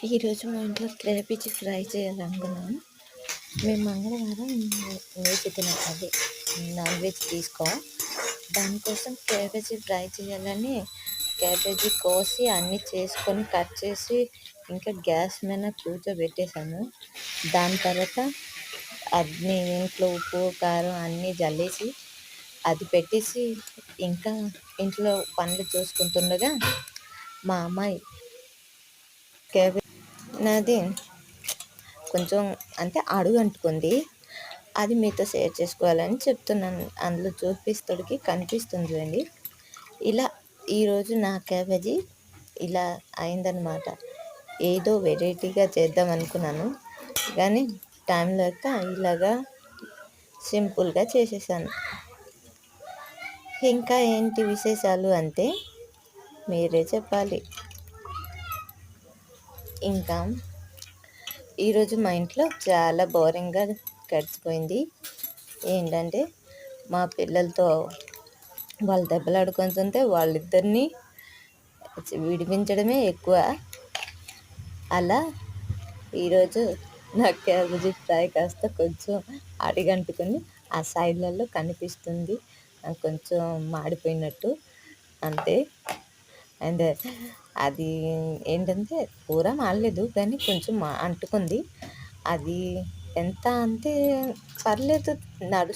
ఈరోజు మా ఇంట్లో క్యాబేజీ ఫ్రై చేయాలనుకున్నాను. మేము మంగళవారం వెజ్ తినం, అదే నాన్ వెజ్ తీసుకోం. దానికోసం క్యాబేజీ ఫ్రై చేయాలని క్యాబేజీ కోసి అన్నీ చేసుకొని కట్ చేసి ఇంకా గ్యాస్ మీద కూర్చోబెట్టేసాను. దాని తర్వాత అన్నీ ఇంట్లో ఉప్పు కారం అన్నీ జల్లేసి అది పెట్టేసి ఇంకా ఇంట్లో పనులు చూసుకుంటుండగా మా అమ్మాయి క్యాబేజీ నాది కొంచెం అంటే అడుగు అంటుకుంది, అది మీతో షేర్ చేసుకోవాలని చెప్తున్నాను. అందులో చూపిస్తుడికి కనిపిస్తుంది చూడండి. ఇలా ఈరోజు నా క్యాబేజీ ఇలా అయిందనమాట. ఏదో వెరైటీగా చేద్దాం అనుకున్నాను కానీ టైం లేక ఇలాగా సింపుల్గా చేసేసాను. ఇంకా ఏంటి విశేషాలు అంటే మీరే చెప్పాలి. ఇంకా ఈరోజు మా ఇంట్లో చాలా బోరింగ్గా గడిచిపోయింది. ఏంటంటే మా పిల్లలతో వాళ్ళు దెబ్బలాడుకుంటుంటే వాళ్ళిద్దరినీ విడిపించడమే ఎక్కువ. అలా ఈరోజు నా క్యాబేజీ ఫ్రై కాస్త కొంచెం అడిగంటుకుని ఆ సైడ్లలో కనిపిస్తుంది, కొంచెం మాడిపోయినట్టు అంతే. అండ్ అది ఏంటంటే కూర మాడలేదు కానీ కొంచెం అంటుకుంది. అది ఎంత అంటే పర్లేదు, నడు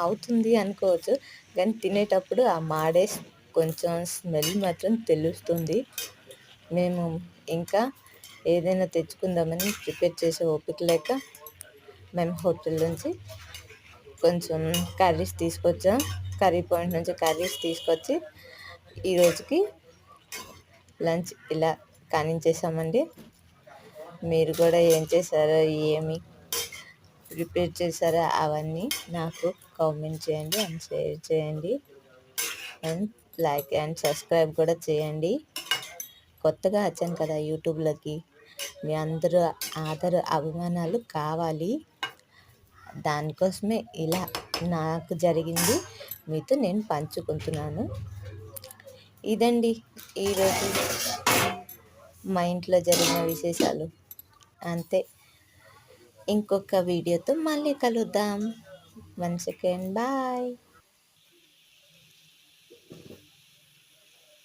అవుతుంది అనుకోవచ్చు, కానీ తినేటప్పుడు ఆ మాడే కొంచెం స్మెల్ మాత్రం తెలుస్తుంది. మేము ఇంకా ఏదైనా తెచ్చుకుందామని ప్రిపేర్ చేసే ఓపిక లేక మేము హోటల్ నుంచి కొంచెం కర్రీస్ తీసుకొచ్చాం. కర్రీ పాయింట్ నుంచి కర్రీస్ తీసుకొచ్చి ఈరోజుకి లంచ్ ఇలా కానించేసామండి. మీరు కూడా ఏం చేశారో, ఏమి ప్రిపేర్ చేశారో అవన్నీ నాకు కామెంట్ చేయండి అండ్ షేర్ చేయండి అండ్ లైక్ అండ్ సబ్స్క్రైబ్ కూడా చేయండి. కొత్తగా వచ్చాను కదా యూట్యూబ్లోకి, మీ అందరూ ఆదర అభిమానాలు కావాలి. దానికోసమే ఇలా నాకు జరిగింది మీతో నేను పంచుకుంటున్నాను. ఇదండి ఈరోజు మా ఇంట్లో జరిగిన విశేషాలు. అంతే, ఇంకొక వీడియోతో మళ్ళీ కలుద్దాం. 1 సెకండ్, బాయ్.